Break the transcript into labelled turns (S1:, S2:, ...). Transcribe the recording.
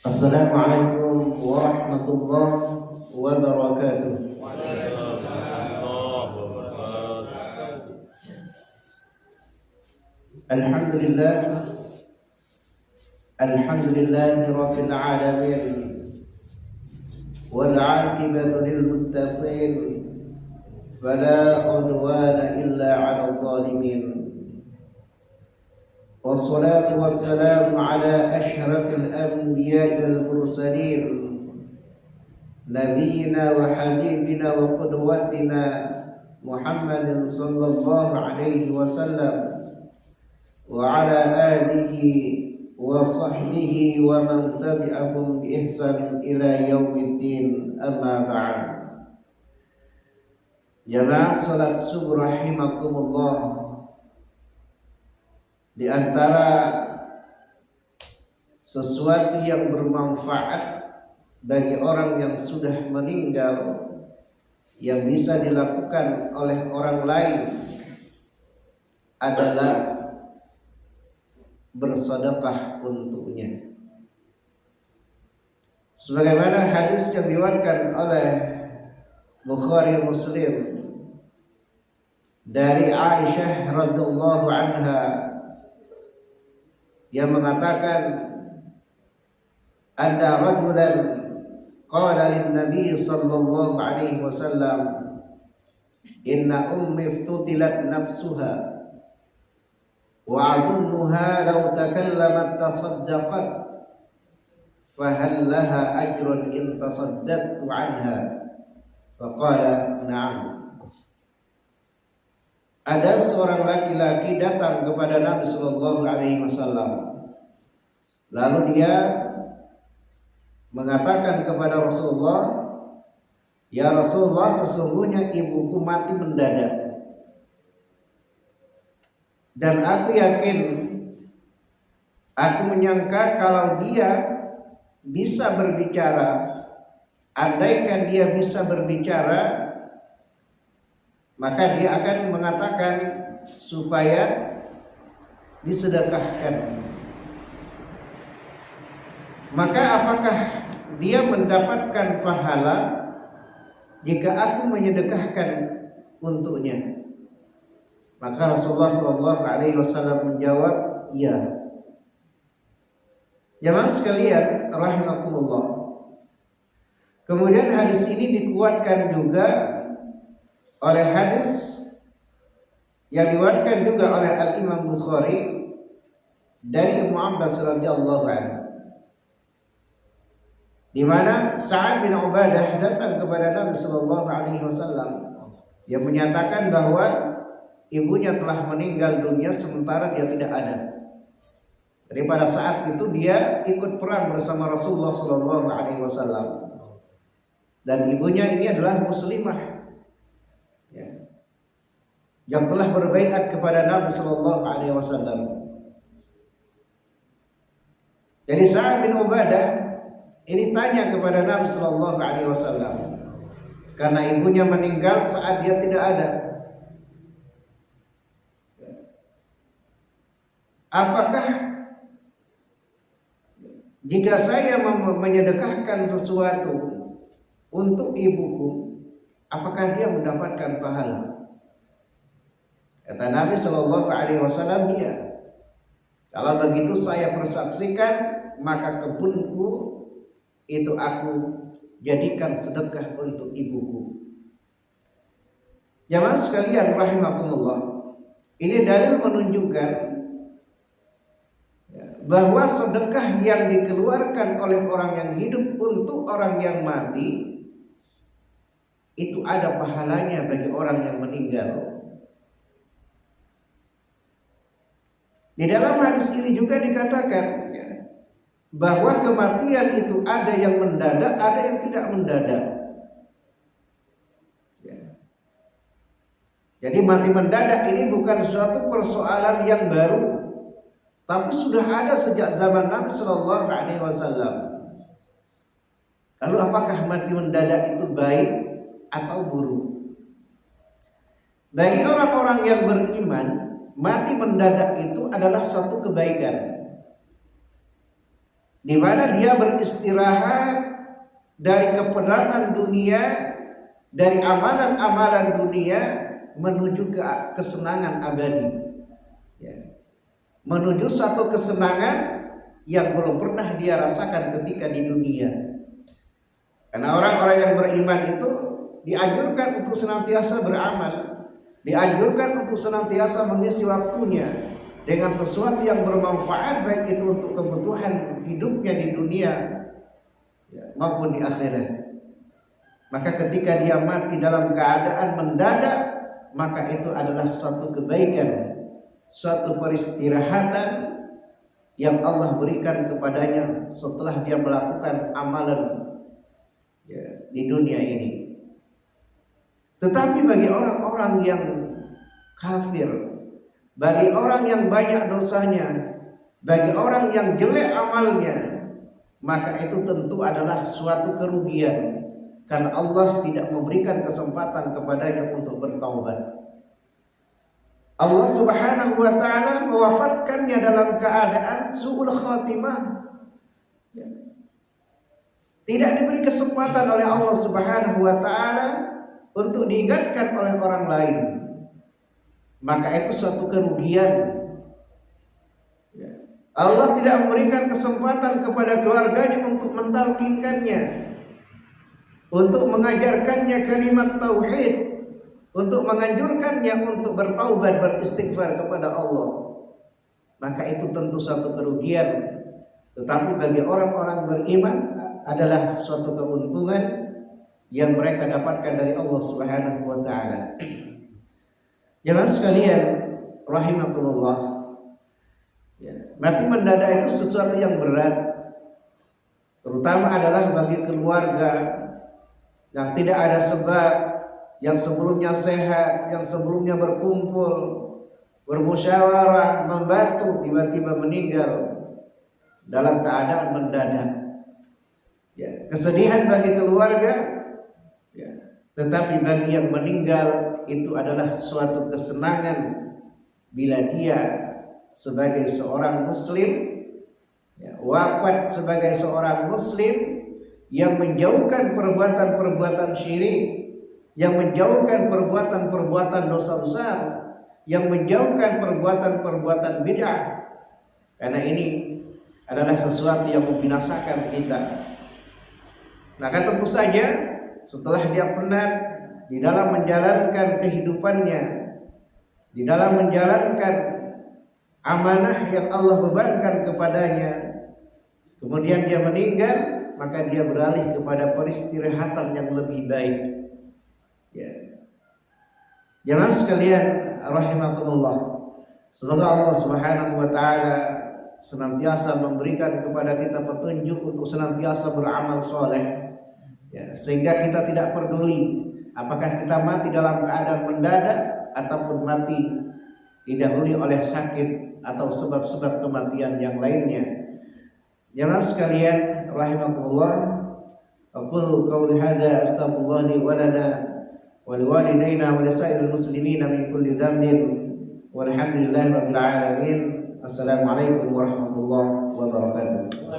S1: Assalamualaikum warahmatullahi wabarakatuh. Alhamdulillah, alhamdulillahi rabbil alamin, wal 'aqibatu lil muttaqin, fala 'udwana illa 'alal zalimin. Wassalatu wassalamu ala ashrafil anbiya'i wal mursalin, nabiyyina wa habibina wa qudwatina Muhammadin sallallahu alaihi wasallam wa ala alihi wa sahbihi wa man tabi'ahum bi ihsan ila yaumiddin, amma ba'd. Jamaah salat subuh rahimakumullah, di antara sesuatu yang bermanfaat bagi orang yang sudah meninggal yang bisa dilakukan oleh orang lain adalah bersedekah untuknya. Sebagaimana hadis yang diriwayatkan oleh Bukhari Muslim dari Aisyah radhiyallahu anha yang mengatakan, ada rajulan qala lin nabi sallallahu alaihi wasallam, inna ummi iftutilat nafsuha wa adunnuha law takallamat tasaddaqat fahal laha ajrun in tasaddaqtu anha, faqala na'am. Ada seorang laki-laki datang kepada Nabi sallallahu alaihi wasallam, lalu dia mengatakan kepada Rasulullah, ya Rasulullah, sesungguhnya ibuku mati mendadak dan aku yakin, aku menyangka kalau dia bisa berbicara, andaikan dia bisa berbicara, maka dia akan mengatakan supaya disedekahkan. Maka apakah dia mendapatkan pahala jika aku menyedekahkan untuknya? Maka Rasulullah SAW menjawab, iya. Jamaah sekalian rahimakumullah, kemudian hadis ini dikuatkan juga oleh hadis yang diriwayatkan juga oleh Al-Imam Bukhari dari Ibnu Abbas radhiyallahu anhu, di mana Sa'ad bin Ubadah datang kepada Nabi sallallahu alaihi wasallam yang menyatakan bahwa ibunya telah meninggal dunia sementara dia tidak ada. Jadi pada saat itu dia ikut perang bersama Rasulullah sallallahu alaihi wasallam dan ibunya ini adalah muslimah yang telah berbaiat kepada Nabi sallallahu alaihi wasallam. Jadi Sa'ad bin Ubadah ini tanya kepada Nabi sallallahu alaihi wasallam karena ibunya meninggal saat dia tidak ada. Apakah jika saya menyedekahkan sesuatu untuk ibuku, apakah dia mendapatkan pahala? Kata Nabi sallallahu alaihi wasallam, iya. Kalau begitu saya persaksikan, maka kebunku itu aku jadikan sedekah untuk ibuku. Jamaah sekalian rahimakumullah, ini dalil menunjukkan bahwa sedekah yang dikeluarkan oleh orang yang hidup untuk orang yang mati itu ada pahalanya bagi orang yang meninggal. Di dalam hadis ini juga dikatakan bahwa kematian itu ada yang mendadak, ada yang tidak mendadak. Jadi mati mendadak ini bukan suatu persoalan yang baru, tapi sudah ada sejak zaman Nabi Sallallahu Alaihi Wasallam. Lalu apakah mati mendadak itu baik atau buruk? Bagi orang-orang yang beriman, mati mendadak itu adalah satu kebaikan. di mana dia beristirahat dari kepenatan dunia, dari amalan-amalan dunia menuju ke kesenangan abadi, ya. Menuju satu kesenangan yang belum pernah dia rasakan ketika di dunia. Karena orang-orang yang beriman itu dianjurkan untuk senantiasa beramal, dianjurkan untuk senantiasa mengisi waktunya dengan sesuatu yang bermanfaat, baik itu untuk kebutuhan hidupnya di dunia, ya, maupun di akhirat. Maka ketika dia mati dalam keadaan mendadak, maka itu adalah suatu kebaikan, suatu peristirahatan yang Allah berikan kepadanya setelah dia melakukan amalan, ya, di dunia ini. Tetapi bagi orang-orang yang kafir, bagi orang yang banyak dosanya, bagi orang yang jelek amalnya, maka itu tentu adalah suatu kerugian, karena Allah tidak memberikan kesempatan kepadanya untuk bertaubat. Allah Subhanahu wa taala mewafatkannya dalam keadaan su'ul khatimah. Tidak diberi kesempatan oleh Allah Subhanahu wa taala untuk diingatkan oleh orang lain. Maka itu suatu kerugian. Allah tidak memberikan kesempatan kepada keluarganya untuk mentalkinkannya, untuk mengajarkannya kalimat tauhid, untuk menganjurkannya untuk bertaubat, beristighfar kepada Allah. Maka itu tentu satu kerugian. Tetapi bagi orang-orang beriman adalah suatu keuntungan yang mereka dapatkan dari Allah Subhanahu wa taala. Jemaah sekalian rahimakumullah, ya, mati mendadak itu sesuatu yang berat, terutama adalah bagi keluarga yang tidak ada sebab, yang sebelumnya sehat, yang sebelumnya berkumpul, bermusyawarah, membantu, tiba-tiba meninggal dalam keadaan mendadak. Ya, kesedihan bagi keluarga, ya, tetapi bagi yang meninggal itu adalah suatu kesenangan bila dia sebagai seorang muslim, ya, wafat sebagai seorang muslim yang menjauhkan perbuatan-perbuatan syirik, yang menjauhkan perbuatan-perbuatan dosa besar, yang menjauhkan perbuatan-perbuatan bid'ah. Karena ini adalah sesuatu yang membinasakan kita. Maka tentu saja setelah dia penat di dalam menjalankan kehidupannya, di dalam menjalankan amanah yang Allah bebankan kepadanya, kemudian dia meninggal, maka dia beralih kepada peristirahatan yang lebih baik. Ya. Jemaah sekalian rahimakumullah, semoga Allah Subhanahu wa taala senantiasa memberikan kepada kita petunjuk untuk senantiasa beramal soleh, ya, sehingga kita tidak peduli apakah kita mati dalam keadaan mendadak ataupun mati didahului oleh sakit atau sebab-sebab kematian yang lainnya. Jemaah sekalian rahimakumullah, aqulu qawli hadza astaghfirullah li wa lana wa liwalidayna wa lisairil muslimina min kulli dhanbin walhamdulillahi rabbil alamin. Assalamualaikum warahmatullahi wabarakatuh.